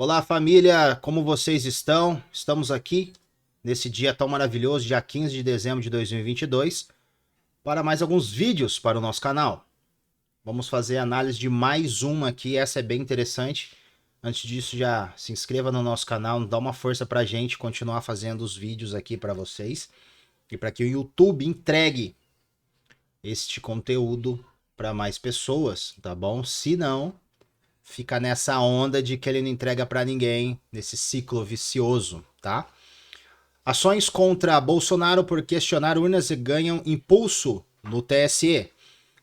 Olá, família, como vocês estão? Estamos aqui nesse dia tão maravilhoso, dia 15 de dezembro de 2022, para mais alguns vídeos para o nosso canal. Vamos fazer análise de mais uma aqui, essa é bem interessante. Antes disso, já se inscreva no nosso canal, dá uma força para a gente continuar fazendo os vídeos aqui para vocês e para que o YouTube entregue este conteúdo para mais pessoas, tá bom? Se não, fica nessa onda de que ele não entrega para ninguém, nesse ciclo vicioso, tá? Ações contra Bolsonaro por questionar urnas e ganham impulso no TSE.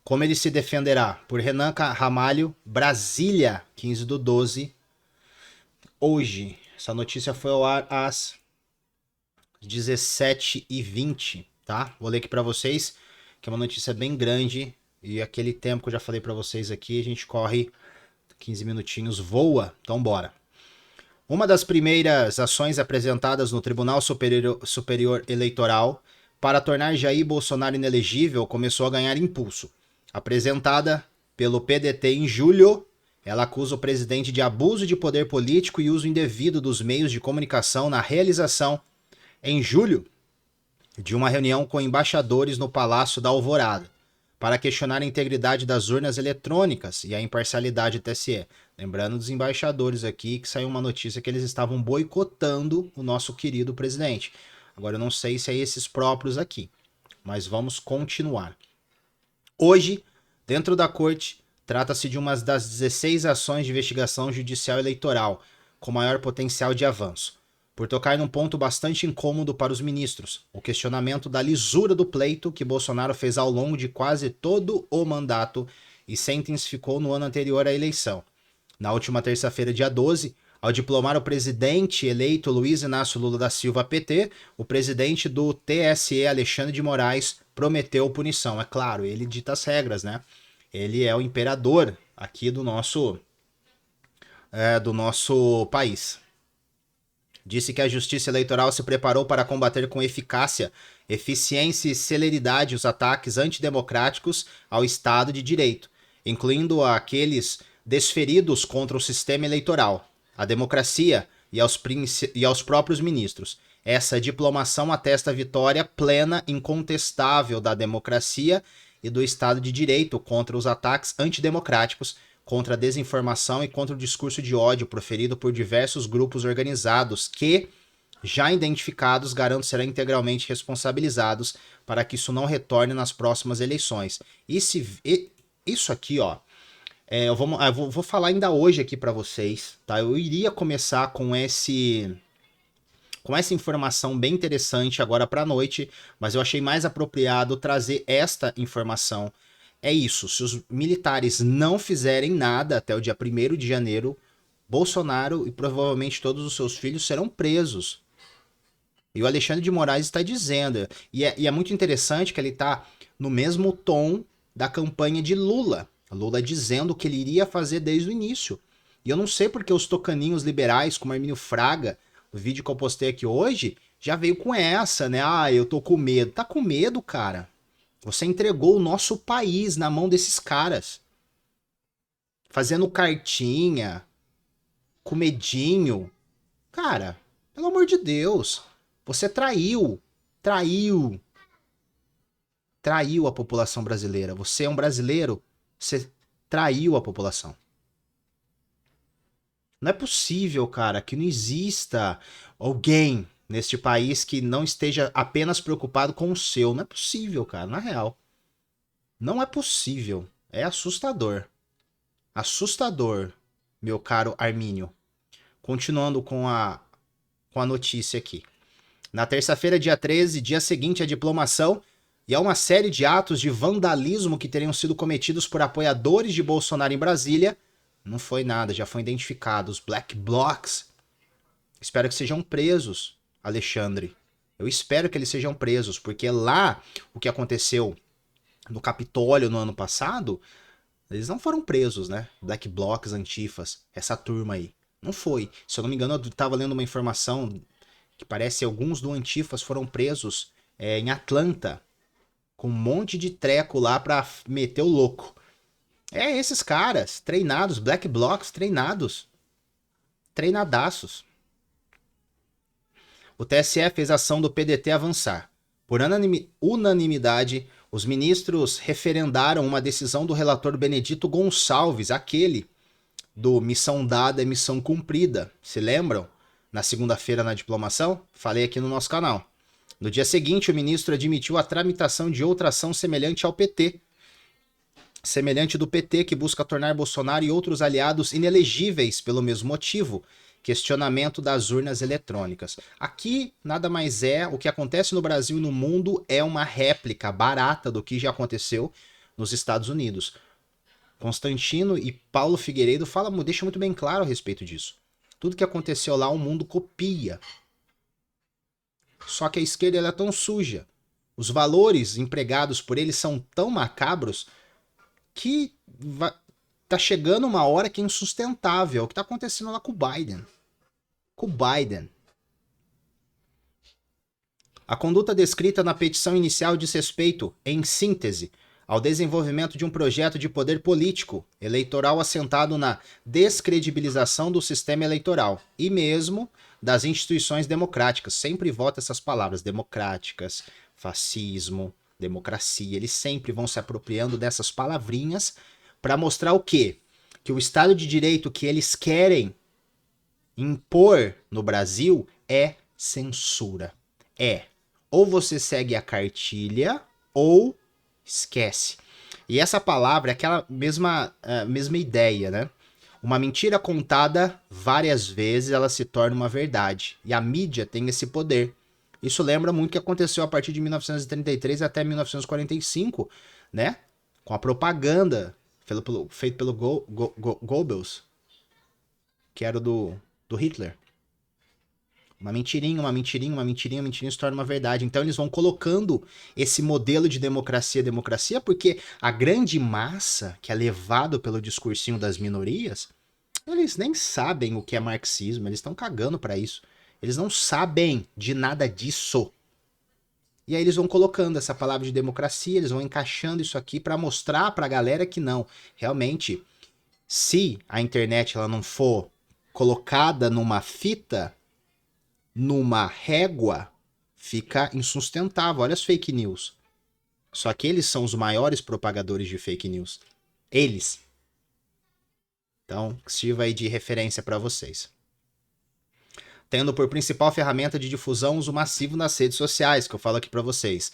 Como ele se defenderá? Por Renan Ramalho, Brasília, 15/12. Hoje, essa notícia foi ao ar às 17h20, tá? Vou ler aqui para vocês, que é uma notícia bem grande. E aquele tempo que eu já falei para vocês aqui, a gente corre 15 minutinhos, voa. Então bora. Uma das primeiras ações apresentadas no Tribunal Superior Eleitoral para tornar Jair Bolsonaro inelegível começou a ganhar impulso. Apresentada pelo PDT em julho, ela acusa o presidente de abuso de poder político e uso indevido dos meios de comunicação na realização, em julho, de uma reunião com embaixadores no Palácio da Alvorada, para questionar a integridade das urnas eletrônicas e a imparcialidade do TSE. Lembrando dos embaixadores aqui que saiu uma notícia que eles estavam boicotando o nosso querido presidente. Agora eu não sei se é esses próprios aqui, mas vamos continuar. Hoje, dentro da corte, trata-se de uma das 16 ações de investigação judicial eleitoral com maior potencial de avanço, por tocar num ponto bastante incômodo para os ministros, o questionamento da lisura do pleito que Bolsonaro fez ao longo de quase todo o mandato e se intensificou no ano anterior à eleição. Na última terça-feira, dia 12, ao diplomar o presidente eleito Luiz Inácio Lula da Silva PT, o presidente do TSE, Alexandre de Moraes, prometeu punição. É claro, ele dita as regras, né? Ele é o imperador aqui do nosso país. Disse que a Justiça Eleitoral se preparou para combater com eficácia, eficiência e celeridade os ataques antidemocráticos ao Estado de Direito, incluindo aqueles desferidos contra o sistema eleitoral, a democracia e aos próprios ministros. Essa diplomação atesta a vitória plena, incontestável da democracia e do Estado de Direito contra os ataques antidemocráticos, contra a desinformação e contra o discurso de ódio proferido por diversos grupos organizados que, já identificados, garanto serão integralmente responsabilizados para que isso não retorne nas próximas eleições. Isso aqui, ó, eu vou falar ainda hoje aqui para vocês, tá? Eu iria começar com essa informação bem interessante agora para a noite, mas eu achei mais apropriado trazer esta informação. É isso, se os militares não fizerem nada até o dia 1º de janeiro, Bolsonaro e provavelmente todos os seus filhos serão presos. E o Alexandre de Moraes está dizendo, e é muito interessante que ele está no mesmo tom da campanha de Lula. Lula dizendo o que ele iria fazer desde o início. E eu não sei porque os tocaninhos liberais, como Armínio Fraga, o vídeo que eu postei aqui hoje, já veio com essa, né? Ah, eu tô com medo. Tá com medo, cara? Você entregou o nosso país na mão desses caras. Fazendo cartinha, comedinho. Cara, pelo amor de Deus. Você traiu. Traiu. Traiu a população brasileira. Você é um brasileiro. Você traiu a população. Não é possível, cara, que não exista alguém neste país que não esteja apenas preocupado com o seu. Não é possível, cara, na real. Não é possível. É assustador. Assustador, meu caro Armínio. Continuando com a notícia aqui. Na terça-feira, dia 13, dia seguinte à diplomação, e a uma série de atos de vandalismo que teriam sido cometidos por apoiadores de Bolsonaro em Brasília, não foi nada, já foram identificados Black Blocs. Espero que sejam presos, Alexandre. Eu espero que eles sejam presos, porque lá o que aconteceu no Capitólio no ano passado, eles não foram presos, né? Black Blocs, Antifas, essa turma aí. Não foi. Se eu não me engano, eu estava lendo uma informação que parece que alguns do Antifas foram presos em Atlanta, com um monte de treco lá pra meter o louco. É esses caras, treinados, Black Blocs treinados. treinadaços. O TSE fez a ação do PDT avançar. Por unanimidade, os ministros referendaram uma decisão do relator Benedito Gonçalves, aquele do missão dada é missão cumprida. Se lembram? Na segunda-feira na diplomação? Falei aqui no nosso canal. No dia seguinte, o ministro admitiu a tramitação de outra ação semelhante ao PT. Semelhante do PT, que busca tornar Bolsonaro e outros aliados inelegíveis pelo mesmo motivo, questionamento das urnas eletrônicas. Aqui, nada mais é, o que acontece no Brasil e no mundo é uma réplica barata do que já aconteceu nos Estados Unidos. Constantino e Paulo Figueiredo deixam muito bem claro a respeito disso. Tudo que aconteceu lá, o mundo copia. Só que a esquerda ela é tão suja. Os valores empregados por eles são tão macabros que tá chegando uma hora que é insustentável. É o que tá acontecendo lá com o Biden. A conduta descrita na petição inicial diz respeito, em síntese, ao desenvolvimento de um projeto de poder político eleitoral assentado na descredibilização do sistema eleitoral e mesmo das instituições democráticas. Sempre volta essas palavras, democráticas, fascismo, democracia. Eles sempre vão se apropriando dessas palavrinhas para mostrar o quê? Que o Estado de Direito que eles querem impor no Brasil é censura. Ou você segue a cartilha ou esquece. E essa palavra é aquela mesma ideia, né? Uma mentira contada várias vezes, ela se torna uma verdade. E a mídia tem esse poder. Isso lembra muito o que aconteceu a partir de 1933 até 1945, né? Com a propaganda feita pelo Goebbels, que era do Hitler. Uma mentirinha se torna uma verdade. Então eles vão colocando esse modelo de democracia, porque a grande massa, que é levado pelo discursinho das minorias, eles nem sabem o que é marxismo, eles estão cagando pra isso. Eles não sabem de nada disso. E aí eles vão colocando essa palavra de democracia, eles vão encaixando isso aqui pra mostrar pra galera que não. Realmente, se a internet ela não for colocada numa fita, numa régua, fica insustentável. Olha as fake news. Só que eles são os maiores propagadores de fake news. Eles. Então, sirva aí de referência para vocês. Tendo por principal ferramenta de difusão o uso massivo nas redes sociais, que eu falo aqui para vocês.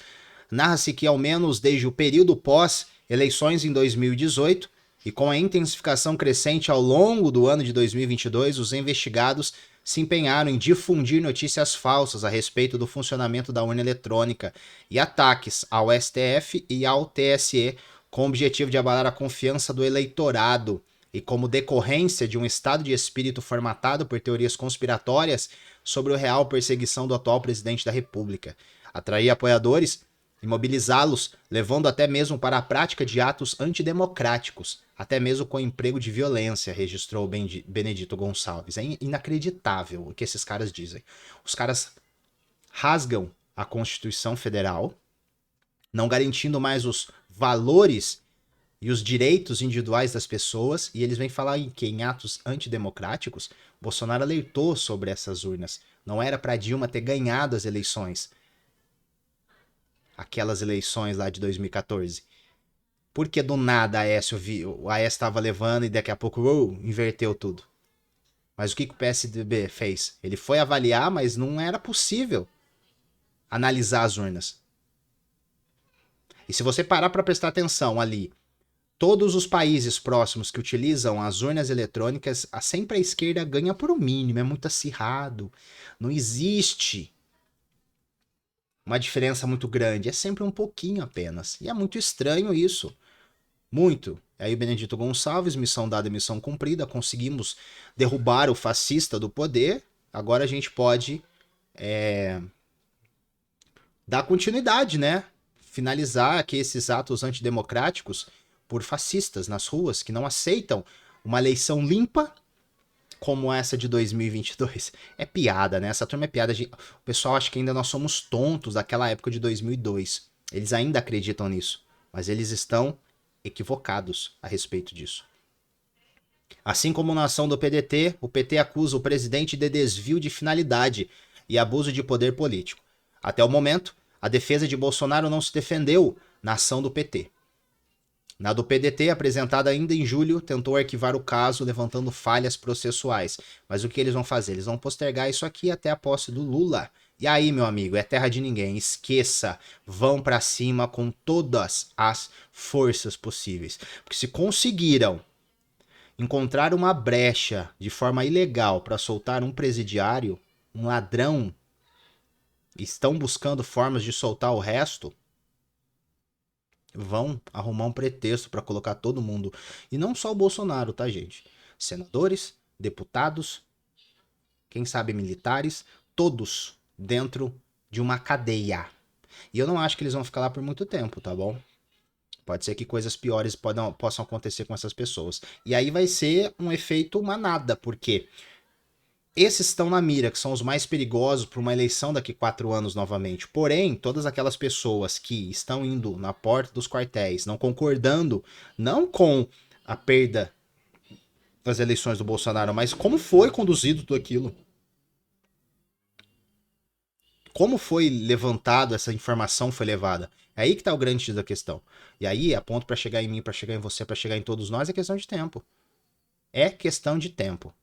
Narra-se que, ao menos desde o período pós-eleições em 2018, e com a intensificação crescente ao longo do ano de 2022, os investigados se empenharam em difundir notícias falsas a respeito do funcionamento da urna eletrônica e ataques ao STF e ao TSE com o objetivo de abalar a confiança do eleitorado e como decorrência de um estado de espírito formatado por teorias conspiratórias sobre a real perseguição do atual presidente da República. Atrair apoiadores e mobilizá-los, levando até mesmo para a prática de atos antidemocráticos, até mesmo com emprego de violência, registrou Benedito Gonçalves. É inacreditável o que esses caras dizem. Os caras rasgam a Constituição Federal, não garantindo mais os valores e os direitos individuais das pessoas, e eles vêm falar em atos antidemocráticos. Bolsonaro alertou sobre essas urnas. Não era para Dilma ter ganhado as eleições. Aquelas eleições lá de 2014. Porque do nada o Aécio estava levando e daqui a pouco inverteu tudo. Mas o que o PSDB fez? Ele foi avaliar, mas não era possível analisar as urnas. E se você parar para prestar atenção ali, todos os países próximos que utilizam as urnas eletrônicas, sempre a esquerda ganha por um mínimo, é muito acirrado. Não existe uma diferença muito grande, é sempre um pouquinho apenas. E é muito estranho isso. Muito. Aí o Benedito Gonçalves, missão dada, missão cumprida, conseguimos derrubar o fascista do poder, agora a gente pode dar continuidade, né? Finalizar aqui esses atos antidemocráticos por fascistas nas ruas que não aceitam uma eleição limpa como essa de 2022. É piada, né? Essa turma é piada. O pessoal acha que ainda nós somos tontos daquela época de 2002. Eles ainda acreditam nisso, mas eles estão equivocados a respeito disso. Assim como na ação do PDT, o PT acusa o presidente de desvio de finalidade e abuso de poder político. Até o momento, a defesa de Bolsonaro não se defendeu na ação do PT. Na do PDT, apresentada ainda em julho, tentou arquivar o caso, levantando falhas processuais. Mas o que eles vão fazer? Eles vão postergar isso aqui até a posse do Lula. E aí, meu amigo, é terra de ninguém. Esqueça. Vão pra cima com todas as forças possíveis. Porque se conseguiram encontrar uma brecha de forma ilegal para soltar um presidiário, um ladrão, estão buscando formas de soltar o resto, vão arrumar um pretexto para colocar todo mundo. E não só o Bolsonaro, tá, gente? Senadores, deputados, quem sabe militares, todos dentro de uma cadeia. E eu não acho que eles vão ficar lá por muito tempo, tá bom? Pode ser que coisas piores possam acontecer com essas pessoas. E aí vai ser um efeito manada, porque esses estão na mira, que são os mais perigosos para uma eleição daqui 4 anos novamente. Porém, todas aquelas pessoas que estão indo na porta dos quartéis, não concordando, não com a perda das eleições do Bolsonaro, mas como foi conduzido tudo aquilo. Como foi levantado, essa informação foi levada. É aí que tá o grande X da questão. E aí, a ponto para chegar em mim, para chegar em você, para chegar em todos nós, é questão de tempo. É questão de tempo.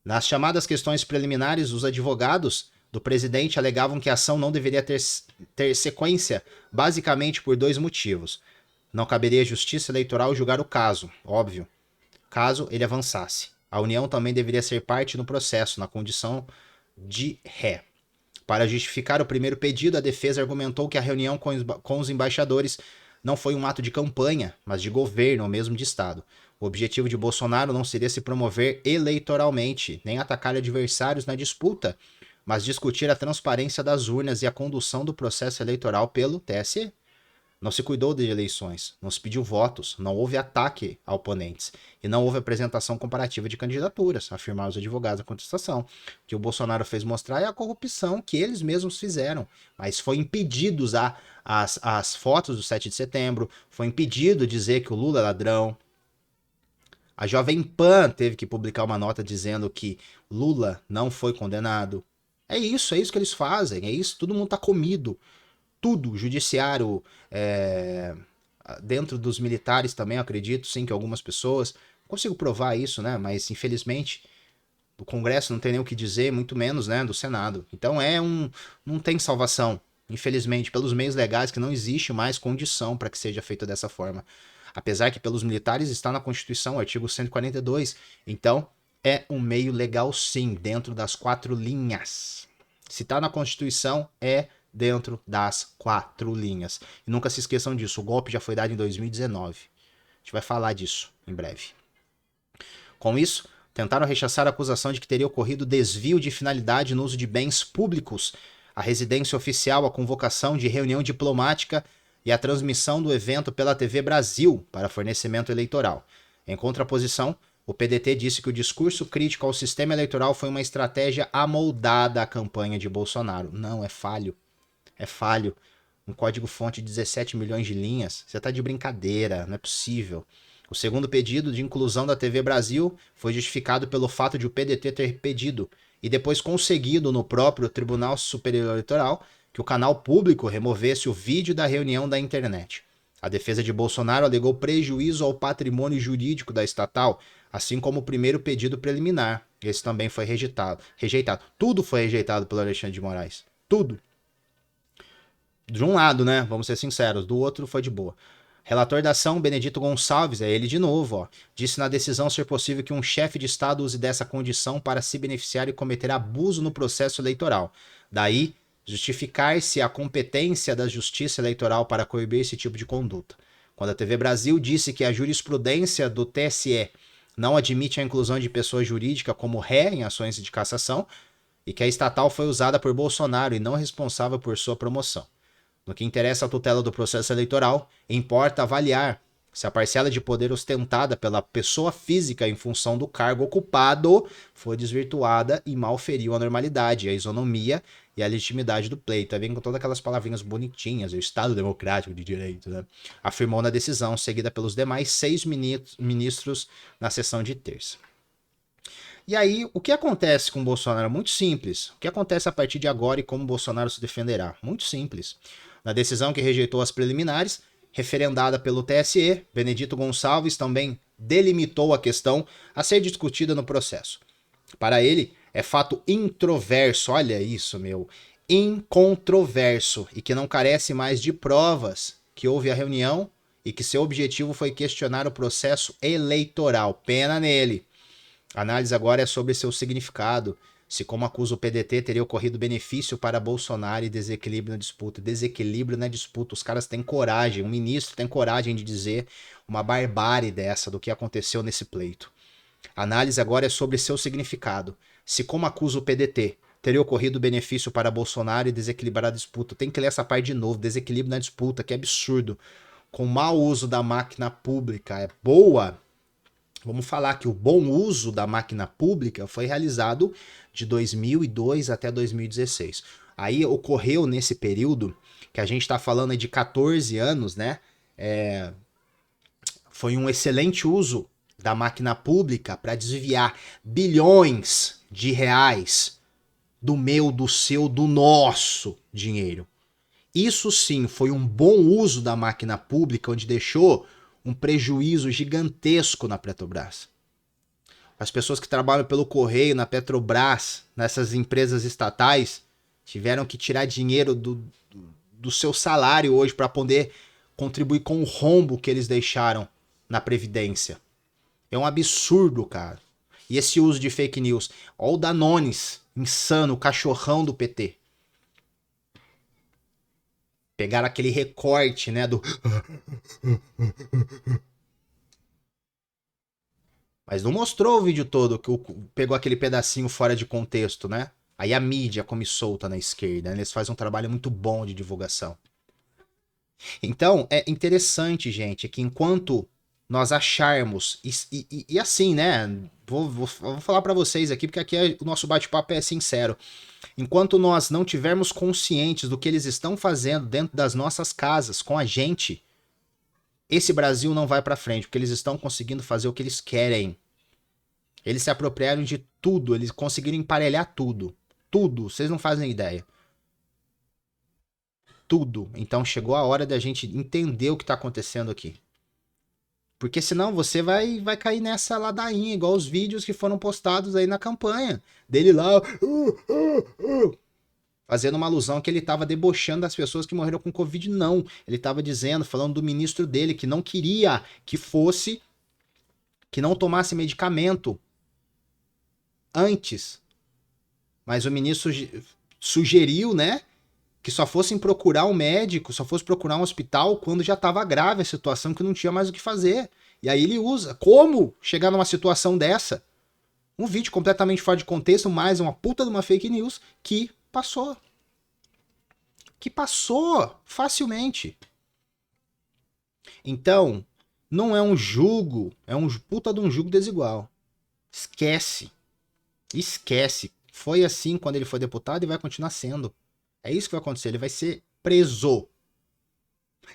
Nas chamadas questões preliminares, os advogados do presidente alegavam que a ação não deveria ter sequência, basicamente por 2 motivos. Não caberia à Justiça Eleitoral julgar o caso, óbvio, caso ele avançasse. A União também deveria ser parte no processo, na condição de ré. Para justificar o primeiro pedido, a defesa argumentou que a reunião com os embaixadores não foi um ato de campanha, mas de governo ou mesmo de Estado. O objetivo de Bolsonaro não seria se promover eleitoralmente, nem atacar adversários na disputa, mas discutir a transparência das urnas e a condução do processo eleitoral pelo TSE. Não se cuidou de eleições, não se pediu votos, não houve ataque a oponentes e não houve apresentação comparativa de candidaturas, afirmaram os advogados da contestação. O que o Bolsonaro fez mostrar é a corrupção que eles mesmos fizeram, mas foi impedido usar as fotos do 7 de setembro, foi impedido dizer que o Lula é ladrão. A Jovem Pan teve que publicar uma nota dizendo que Lula não foi condenado. É isso que eles fazem, é isso, todo mundo tá comido. Tudo, judiciário, dentro dos militares também, eu acredito, sim, que algumas pessoas, não consigo provar isso, né, mas infelizmente do Congresso não tem nem o que dizer, muito menos, né, do Senado. Então não tem salvação, infelizmente, pelos meios legais que não existe mais condição para que seja feito dessa forma. Apesar que pelos militares está na Constituição, artigo 142, então é um meio legal sim, dentro das 4 linhas. Se está na Constituição, é dentro das 4 linhas. E nunca se esqueçam disso, o golpe já foi dado em 2019. A gente vai falar disso em breve. Com isso, tentaram rechaçar a acusação de que teria ocorrido desvio de finalidade no uso de bens públicos, a residência oficial, a convocação de reunião diplomática e a transmissão do evento pela TV Brasil para fornecimento eleitoral. Em contraposição, o PDT disse que o discurso crítico ao sistema eleitoral foi uma estratégia amoldada à campanha de Bolsonaro. Não, é falho. É falho. Um código-fonte de 17 milhões de linhas. Você tá de brincadeira, não é possível. O segundo pedido de inclusão da TV Brasil foi justificado pelo fato de o PDT ter pedido e depois conseguido no próprio Tribunal Superior Eleitoral que o canal público removesse o vídeo da reunião da internet. A defesa de Bolsonaro alegou prejuízo ao patrimônio jurídico da estatal, assim como o primeiro pedido preliminar. Esse também foi rejeitado. Tudo foi rejeitado pelo Alexandre de Moraes. Tudo. De um lado, né? Vamos ser sinceros. Do outro foi de boa. Relator da ação, Benedito Gonçalves, é ele de novo, ó, disse na decisão ser possível que um chefe de Estado use dessa condição para se beneficiar e cometer abuso no processo eleitoral. Daí, justificar-se a competência da Justiça Eleitoral para coibir esse tipo de conduta. Quando a TV Brasil disse que a jurisprudência do TSE não admite a inclusão de pessoa jurídica como ré em ações de cassação e que a estatal foi usada por Bolsonaro e não responsável por sua promoção. No que interessa à tutela do processo eleitoral, importa avaliar Se a parcela de poder ostentada pela pessoa física em função do cargo ocupado for desvirtuada e mal feriu a normalidade, a isonomia e a legitimidade do pleito. Aí vem com todas aquelas palavrinhas bonitinhas, o Estado Democrático de Direito, né? Afirmou na decisão, seguida pelos demais 6 ministros na sessão de terça. E aí, o que acontece com o Bolsonaro? Muito simples. O que acontece a partir de agora e como o Bolsonaro se defenderá? Muito simples. Na decisão que rejeitou as preliminares, referendada pelo TSE, Benedito Gonçalves também delimitou a questão a ser discutida no processo. Para ele, é fato introverso, olha isso, meu, incontroverso, e que não carece mais de provas que houve a reunião e que seu objetivo foi questionar o processo eleitoral. Pena nele. A análise agora é sobre seu significado, se, como acusa o PDT, teria ocorrido benefício para Bolsonaro e desequilíbrio na disputa. Desequilíbrio na disputa. Os caras têm coragem, um ministro tem coragem de dizer uma barbárie dessa do que aconteceu nesse pleito. A análise agora é sobre seu significado. Se, como acusa o PDT, teria ocorrido benefício para Bolsonaro e desequilibrar a disputa. Tem que ler essa parte de novo. Desequilíbrio na disputa, que absurdo. Com mau uso da máquina pública é boa. Vamos falar que o bom uso da máquina pública foi realizado de 2002 até 2016. Aí ocorreu nesse período, que a gente está falando de 14 anos, né? Foi um excelente uso da máquina pública para desviar bilhões de reais do meu, do seu, do nosso dinheiro. Isso sim foi um bom uso da máquina pública, onde deixou um prejuízo gigantesco na Petrobras. As pessoas que trabalham pelo correio, na Petrobras, nessas empresas estatais, tiveram que tirar dinheiro do seu salário hoje para poder contribuir com o rombo que eles deixaram na Previdência. É um absurdo, cara. E esse uso de fake news. Olha o Danones, insano, o cachorrão do PT. Pegaram aquele recorte, né, do... Mas não mostrou o vídeo todo, que pegou aquele pedacinho fora de contexto, né? Aí a mídia come solta na esquerda, né? Eles fazem um trabalho muito bom de divulgação. Então, é interessante, gente, que enquanto nós acharmos, e assim, né? Vou falar para vocês aqui, porque aqui o nosso bate-papo é sincero. Enquanto nós não tivermos conscientes do que eles estão fazendo dentro das nossas casas, com a gente, esse Brasil não vai para frente, porque eles estão conseguindo fazer o que eles querem. Eles se apropriaram de tudo, eles conseguiram emparelhar tudo. Tudo, vocês não fazem ideia. Tudo. Então chegou a hora da gente entender o que tá acontecendo aqui. Porque senão você vai cair nessa ladainha, igual os vídeos que foram postados aí na campanha. Dele lá, fazendo uma alusão que ele estava debochando das pessoas que morreram com Covid. Não, ele estava dizendo, falando do ministro dele, que não queria que fosse, que não tomasse medicamento antes. Mas o ministro sugeriu, né, que só fossem procurar um médico, só fosse procurar um hospital quando já estava grave a situação, que não tinha mais o que fazer. E aí ele usa. Como chegar numa situação dessa? Um vídeo completamente fora de contexto, mais uma puta de uma fake news que passou. Que passou facilmente. Então, não é um julgo, é um puta de um julgo desigual. Esquece. Esquece. Foi assim quando ele foi deputado e vai continuar sendo. É isso que vai acontecer, ele vai ser preso.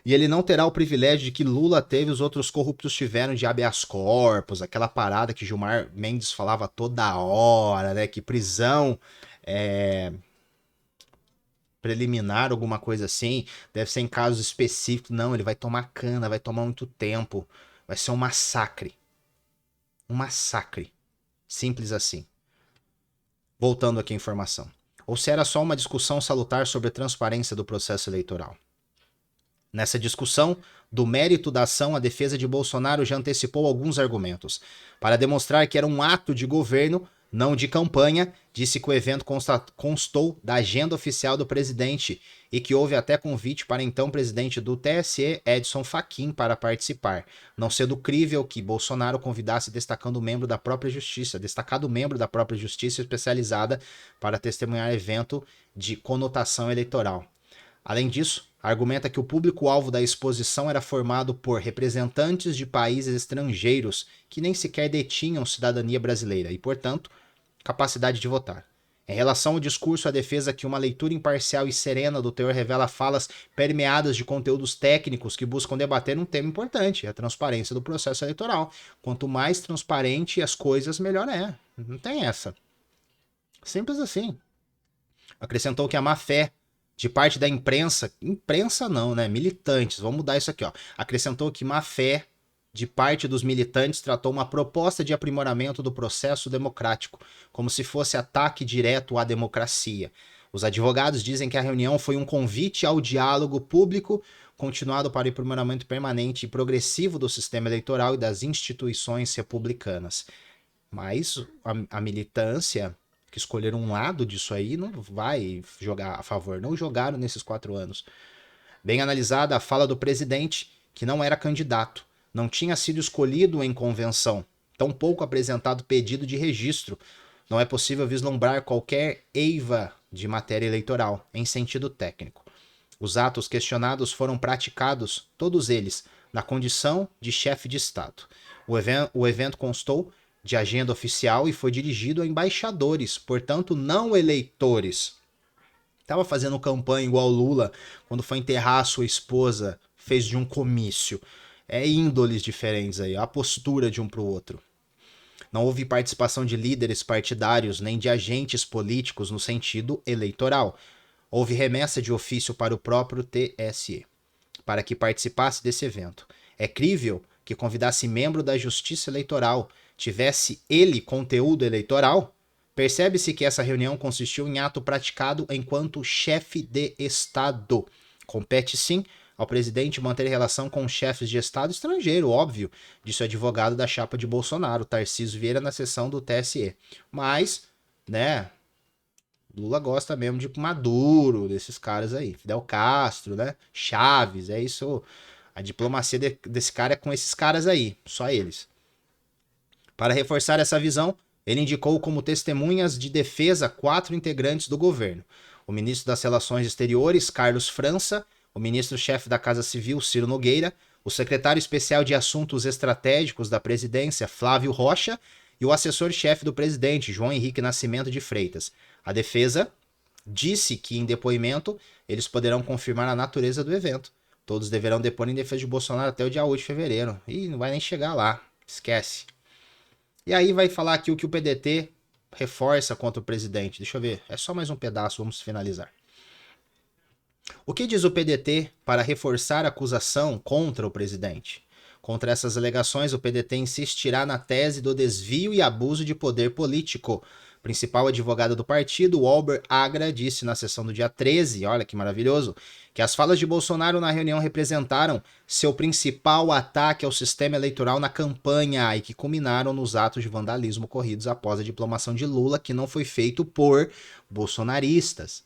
E ele não terá o privilégio de que Lula teve e os outros corruptos tiveram de habeas corpus, aquela parada que Gilmar Mendes falava toda hora, né? Que prisão preliminar, alguma coisa assim, deve ser em casos específicos. Não, ele vai tomar cana, vai tomar muito tempo. Vai ser um massacre. Um massacre. Simples assim. Voltando aqui à informação. Ou se era só uma discussão salutar sobre a transparência do processo eleitoral. Nessa discussão, do mérito da ação, a defesa de Bolsonaro já antecipou alguns argumentos. Para demonstrar que era um ato de governo, não de campanha, disse que o evento constou da agenda oficial do presidente e que houve até convite para então presidente do TSE, Edson Fachin, para participar, não sendo crível que Bolsonaro convidasse destacado membro da própria justiça especializada para testemunhar evento de conotação eleitoral. Além disso, argumenta que o público-alvo da exposição era formado por representantes de países estrangeiros que nem sequer detinham cidadania brasileira e, portanto, capacidade de votar. Em relação ao discurso, a defesa que uma leitura imparcial e serena do teor revela falas permeadas de conteúdos técnicos que buscam debater um tema importante, a transparência do processo eleitoral. Quanto mais transparente as coisas, melhor é. Não tem essa. Simples assim. Acrescentou que a má-fé de parte da imprensa não, né? Militantes, vamos mudar isso aqui, ó. Acrescentou que má-fé de parte dos militantes tratou uma proposta de aprimoramento do processo democrático, como se fosse ataque direto à democracia. Os advogados dizem que a reunião foi um convite ao diálogo público continuado para o aprimoramento permanente e progressivo do sistema eleitoral e das instituições republicanas. Mas a militância, que escolheram um lado disso aí, não vai jogar a favor. Não jogaram nesses 4 anos. Bem analisada a fala do presidente, que não era candidato. Não tinha sido escolhido em convenção, tampouco apresentado pedido de registro. Não é possível vislumbrar qualquer eiva de matéria eleitoral, em sentido técnico. Os atos questionados foram praticados, todos eles, na condição de chefe de Estado. O evento constou de agenda oficial e foi dirigido a embaixadores, portanto não eleitores. Estava fazendo campanha igual Lula, quando foi enterrar a sua esposa, fez de um comício. É índoles diferentes aí, a postura de um para o outro. Não houve participação de líderes partidários nem de agentes políticos no sentido eleitoral. Houve remessa de ofício para o próprio TSE, para que participasse desse evento. É crível que convidasse membro da Justiça Eleitoral, tivesse ele conteúdo eleitoral? Percebe-se que essa reunião consistiu em ato praticado enquanto chefe de Estado. Compete sim ao presidente manter relação com chefes de Estado estrangeiro, óbvio, disse o advogado da chapa de Bolsonaro, Tarcísio Vieira, na sessão do TSE. Mas, né, Lula gosta mesmo de Maduro, desses caras aí, Fidel Castro, né, Chaves, é isso, a diplomacia desse cara é com esses caras aí, só eles. Para reforçar essa visão, ele indicou como testemunhas de defesa 4 integrantes do governo: o ministro das Relações Exteriores, Carlos França, o ministro-chefe da Casa Civil, Ciro Nogueira, o secretário especial de Assuntos Estratégicos da Presidência, Flávio Rocha, e o assessor-chefe do presidente, João Henrique Nascimento de Freitas. A defesa disse que, em depoimento, eles poderão confirmar a natureza do evento. Todos deverão depor em defesa de Bolsonaro até o dia 8 de fevereiro. Ih, não vai nem chegar lá. Esquece. E aí vai falar aqui o que o PDT reforça contra o presidente. Deixa eu ver. É só mais um pedaço, vamos finalizar. O que diz o PDT para reforçar a acusação contra o presidente? Contra essas alegações, o PDT insistirá na tese do desvio e abuso de poder político. O principal advogado do partido, Walber Agra, disse na sessão do dia 13, olha que maravilhoso, que as falas de Bolsonaro na reunião representaram seu principal ataque ao sistema eleitoral na campanha e que culminaram nos atos de vandalismo ocorridos após a diplomação de Lula, que não foi feito por bolsonaristas,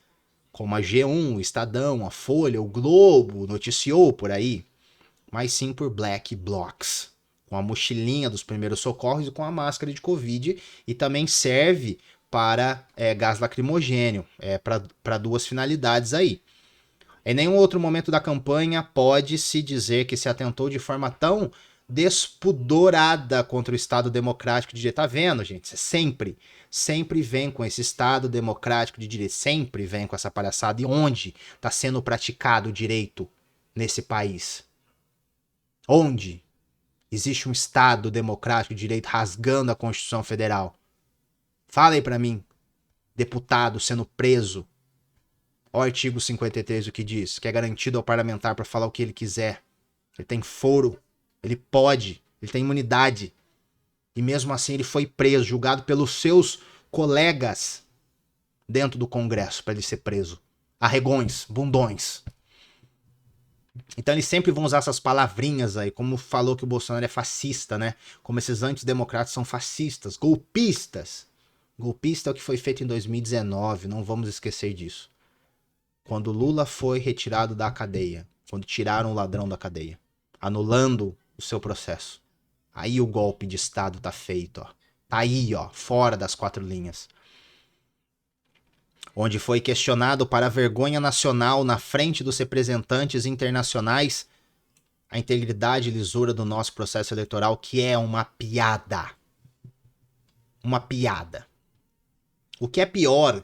como a G1, o Estadão, a Folha, o Globo noticiou por aí, mas sim por Black Blocs, com a mochilinha dos primeiros socorros e com a máscara de Covid, e também serve para gás lacrimogênio, para 2 finalidades aí. Em nenhum outro momento da campanha pode-se dizer que se atentou de forma tão despudorada contra o Estado Democrático de Direito. Tá vendo, gente? Você sempre vem com esse Estado Democrático de Direito, sempre vem com essa palhaçada. E onde está sendo praticado o direito nesse país? Onde existe um Estado Democrático de Direito rasgando a Constituição Federal? Fala aí pra mim, deputado sendo preso. Ó, artigo 53, o que diz? Que é garantido ao parlamentar para falar o que ele quiser. Ele tem foro, ele pode, ele tem imunidade. E mesmo assim ele foi preso, julgado pelos seus colegas dentro do Congresso para ele ser preso. Arregões, bundões. Então eles sempre vão usar essas palavrinhas aí, como falou que o Bolsonaro é fascista, né? Como esses antidemocratas são fascistas, golpistas. Golpista é o que foi feito em 2019, não vamos esquecer disso. Quando Lula foi retirado da cadeia, quando tiraram o ladrão da cadeia, anulando o seu processo. Aí o golpe de Estado tá feito, ó. Tá aí, ó, fora das 4 linhas. onde foi questionado para a vergonha nacional na frente dos representantes internacionais a integridade e lisura do nosso processo eleitoral, que é uma piada. Uma piada. O que é pior,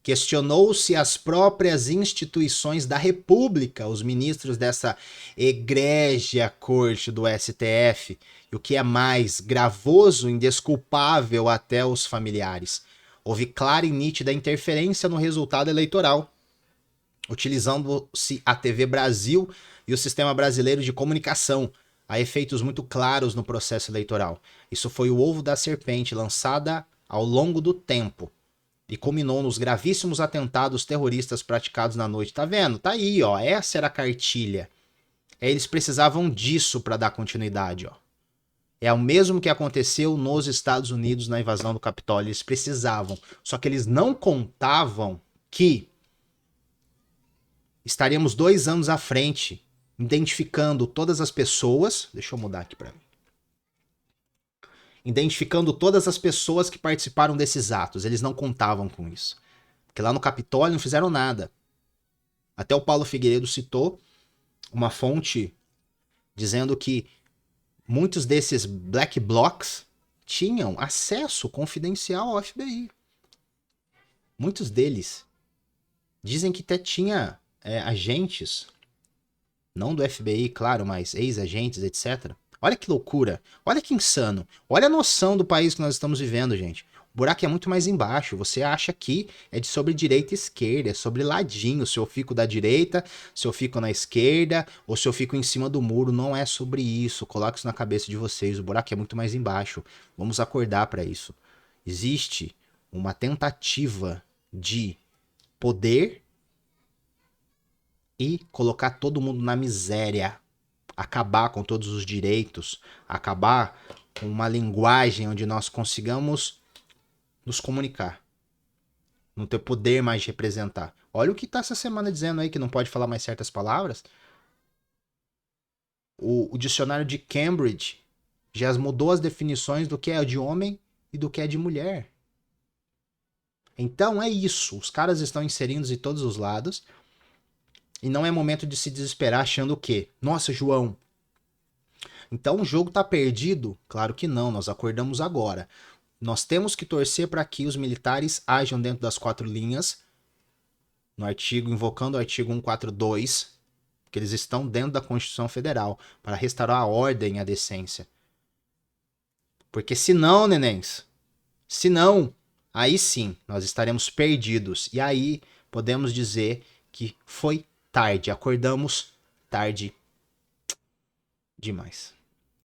questionou-se as próprias instituições da República, os ministros dessa egrégia corte do STF, e o que é mais gravoso, indesculpável até os familiares. Houve clara e nítida interferência no resultado eleitoral, utilizando-se a TV Brasil e o sistema brasileiro de comunicação a efeitos muito claros no processo eleitoral. Isso foi o ovo da serpente lançada ao longo do tempo e culminou nos gravíssimos atentados terroristas praticados na noite. Tá vendo? Tá aí, ó. Essa era a cartilha. Eles precisavam disso para dar continuidade, ó. É o mesmo que aconteceu nos Estados Unidos na invasão do Capitólio. Eles precisavam. Só que eles não contavam que estaríamos 2 anos à frente, identificando todas as pessoas. Deixa eu mudar aqui para mim. Identificando todas as pessoas que participaram desses atos. Eles não contavam com isso. Porque lá no Capitólio não fizeram nada. Até o Paulo Figueiredo citou uma fonte dizendo que muitos desses black blocs tinham acesso confidencial ao FBI. Muitos deles dizem que até tinha agentes, não do FBI, claro, mas ex-agentes, etc. Olha que loucura, olha que insano, olha a noção do país que nós estamos vivendo, gente. O buraco é muito mais embaixo. Você acha que é de sobre direita e esquerda, é sobre ladinho. Se eu fico da direita, se eu fico na esquerda, ou se eu fico em cima do muro. Não é sobre isso. Coloque isso na cabeça de vocês. O buraco é muito mais embaixo. Vamos acordar para isso. Existe uma tentativa de poder e colocar todo mundo na miséria. Acabar com todos os direitos. Acabar com uma linguagem onde nós consigamos nos comunicar, não ter poder mais de representar. Olha o que tá essa semana dizendo aí, que não pode falar mais certas palavras. O dicionário de Cambridge já mudou as definições do que é de homem e do que é de mulher. Então é isso, os caras estão inserindo de todos os lados e não é momento de se desesperar achando o quê? Nossa, João, então o jogo tá perdido? Claro que não, nós acordamos agora. Nós temos que torcer para que os militares ajam dentro das 4 linhas, no artigo, invocando o artigo 142, que eles estão dentro da Constituição Federal, para restaurar a ordem e a decência. Porque senão, nenéns, senão, aí sim, nós estaremos perdidos. E aí podemos dizer que foi tarde, acordamos tarde demais.